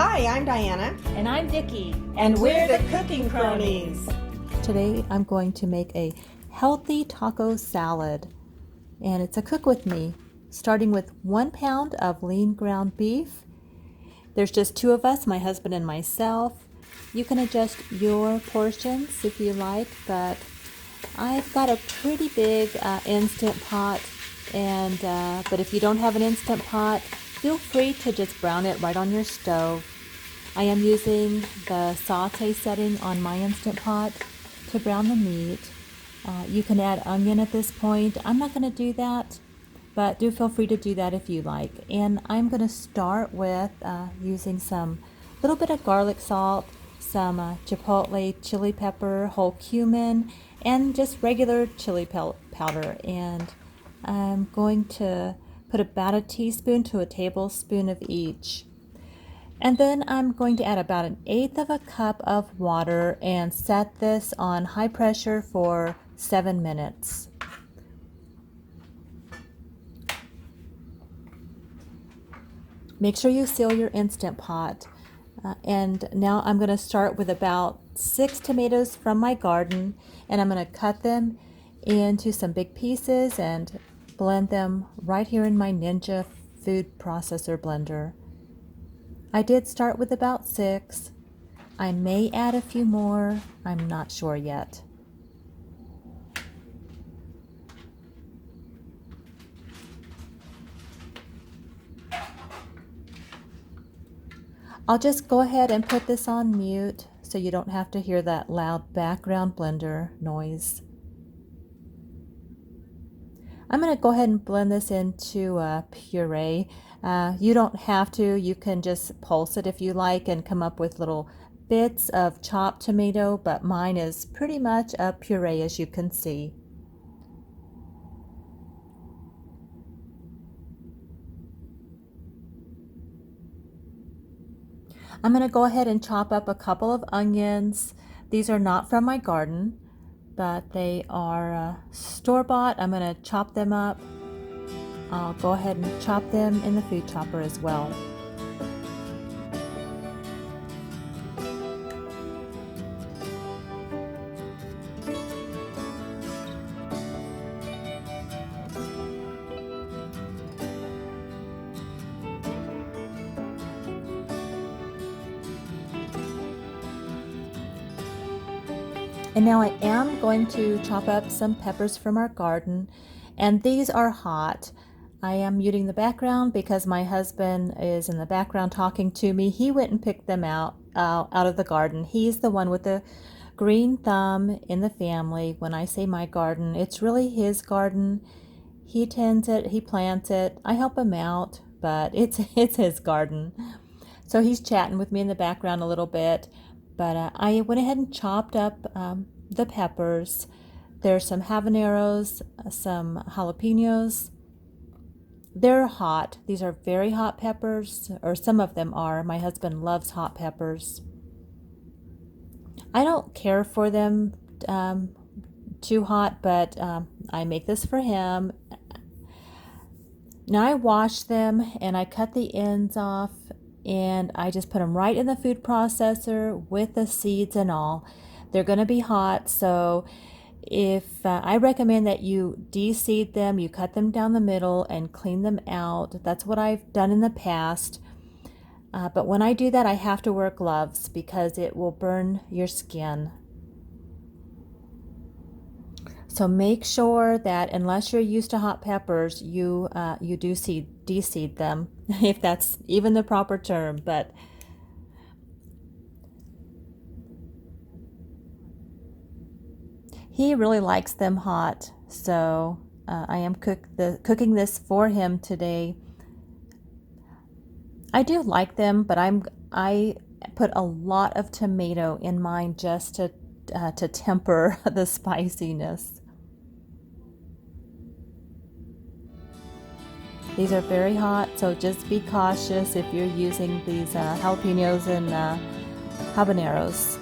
Hi, I'm Diana. And I'm Vicki. And we're the Cooking Cronies. Today I'm going to make a healthy taco salad. And it's a cook with me, starting with 1 pound of lean ground beef. There's just 2 of us, my husband and myself. You can adjust your portions if you like, but I've got a pretty big instant pot. But if you don't have an instant pot, feel free to just brown it right on your stove. I am using the saute setting on my Instant Pot to brown the meat. You can add onion at this point. I'm not going to do that, but do feel free to do that if you like. And I'm going to start with using some little bit of garlic salt, some chipotle chili pepper, whole cumin, and just regular chili powder. And I'm going to put about a teaspoon to a tablespoon of each. And then I'm going to add about 1/8 of a cup of water and set this on high pressure for 7 minutes. Make sure you seal your Instant Pot. And now I'm going to start with about 6 tomatoes from my garden, and I'm going to cut them into some big pieces and blend them right here in my Ninja food processor blender. I did start with about 6. I may add a few more. I'm not sure yet. I'll just go ahead and put this on mute so you don't have to hear that loud background blender noise. I'm going to go ahead and blend this into a puree. You don't have to. You can just pulse it if you like and come up with little bits of chopped tomato, but mine is pretty much a puree, as you can see. I'm going to go ahead and chop up a couple of onions. These are not from my garden, but they are store-bought. I'm going to chop them up. I'll go ahead and chop them in the food chopper as well. And now I am going to chop up some peppers from our garden, and these are hot. I am muting the background because my husband is in the background talking to me. He went and picked them out of the garden. He's the one with the green thumb in the family. When I say my garden, it's really his garden. He tends it, he plants it. I help him out, but it's his garden. So he's chatting with me in the background a little bit. But I went ahead and chopped up the peppers. There's some habaneros, some jalapenos. They're hot. These are very hot peppers, or some of them are. My husband loves hot peppers. I don't care for them too hot, but I make this for him. Now I wash them and I cut the ends off, and I just put them right in the food processor with the seeds and all. They're going to be hot, so if I recommend that you de-seed them, you cut them down the middle and clean them out. That's what I've done in the past. But when I do that, I have to wear gloves because it will burn your skin. So make sure that unless you're used to hot peppers, you do de-seed them, if that's even the proper term. But he really likes them hot, so I am cooking this for him today. I do like them, but I put a lot of tomato in mine just to temper the spiciness. These are very hot, so just be cautious if you're using these jalapenos and habaneros.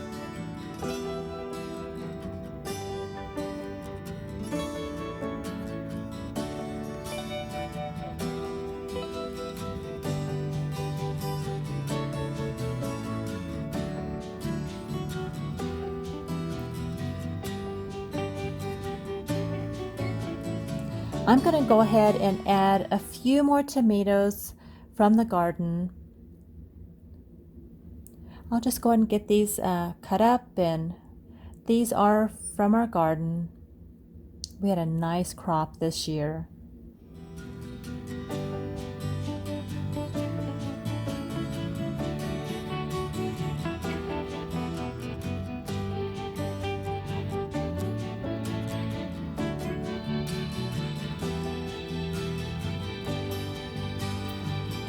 I'm going to go ahead and add a few more tomatoes from the garden. I'll just go ahead and get these cut up, and these are from our garden. We had a nice crop this year.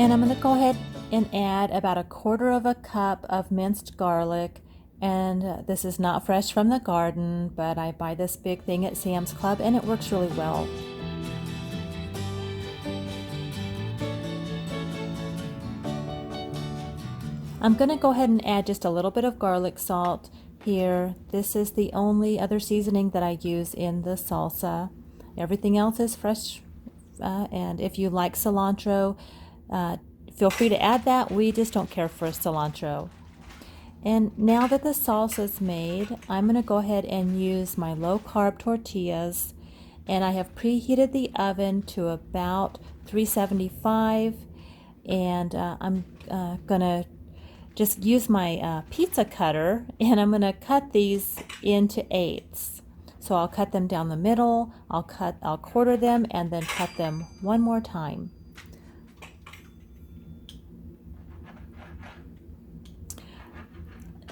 And I'm going to go ahead and add about 1/4 cup of minced garlic. And this is not fresh from the garden, but I buy this big thing at Sam's Club and it works really well. I'm going to go ahead and add just a little bit of garlic salt here. This is the only other seasoning that I use in the salsa. Everything else is fresh, and if you like cilantro, feel free to add that. We just don't care for cilantro. And now that the salsa is made, I'm going to go ahead and use my low-carb tortillas, and I have preheated the oven to about 375, and I'm going to just use my pizza cutter, and I'm going to cut these into 8ths. So I'll cut them down the middle, I'll 1/4 them, and then cut them one more time.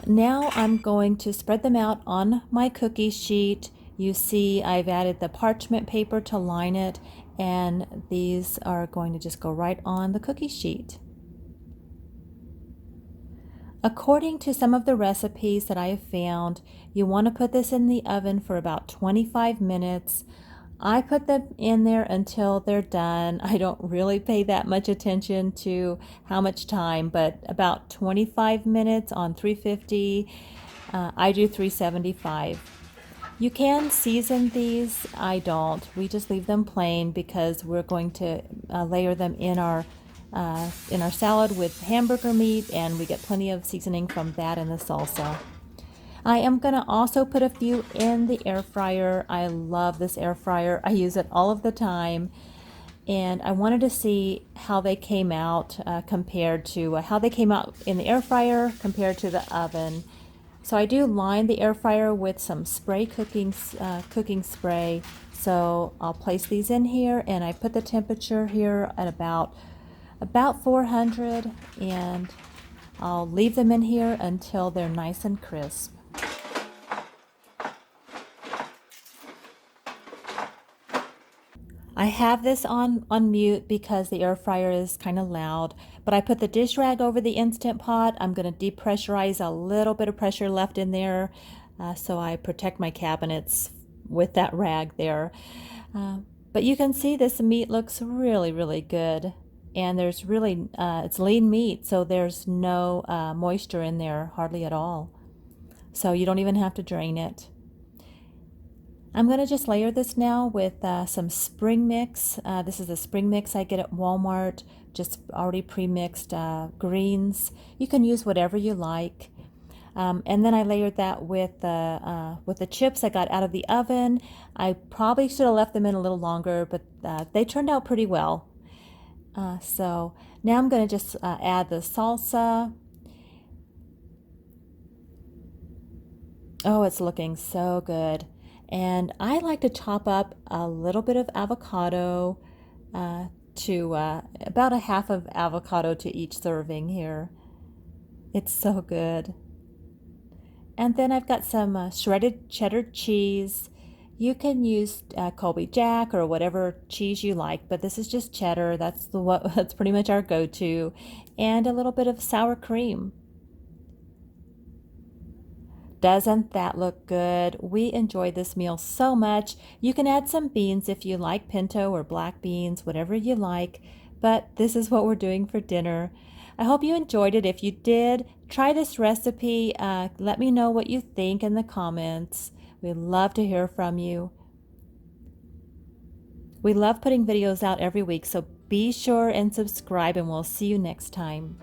Now I'm going to spread them out on my cookie sheet. You see I've added the parchment paper to line it, and these are going to just go right on the cookie sheet. According to some of the recipes that I have found, you want to put this in the oven for about 25 minutes. I put them in there until they're done. I don't really pay that much attention to how much time, but about 25 minutes on 350. I do 375. You can season these. I don't. We just leave them plain because we're going to layer them in our salad with hamburger meat, and we get plenty of seasoning from that in the salsa. I am going to also put a few in the air fryer. I love this air fryer. I use it all of the time, and I wanted to see how they came out compared to how they came out in the air fryer compared to the oven. So I do line the air fryer with some spray cooking spray. So I'll place these in here, and I put the temperature here at about 400, and I'll leave them in here until they're nice and crisp. I have this on mute because the air fryer is kind of loud, but I put the dish rag over the Instant Pot. I'm going to depressurize, a little bit of pressure left in there, so I protect my cabinets with that rag there. But you can see this meat looks really, really good. And there's really, it's lean meat, so there's no moisture in there, hardly at all. So you don't even have to drain it. I'm going to just layer this now with some spring mix. This is a spring mix I get at Walmart, just already pre-mixed greens. You can use whatever you like. And then I layered that with the chips I got out of the oven. I probably should have left them in a little longer, but they turned out pretty well. So now I'm going to just add the salsa. Oh, it's looking so good. And I like to chop up a little bit of avocado to about a half of avocado to each serving here. It's so good. And then I've got some shredded cheddar cheese. You can use Colby Jack or whatever cheese you like, but this is just cheddar. That's pretty much our go-to. And a little bit of sour cream. Doesn't that look good? We enjoyed this meal so much. You can add some beans if you like, pinto or black beans, whatever you like, but this is what we're doing for dinner. I hope you enjoyed it. If you did, try this recipe. Let me know what you think in the comments. We'd love to hear from you. We love putting videos out every week, so be sure and subscribe, and we'll see you next time.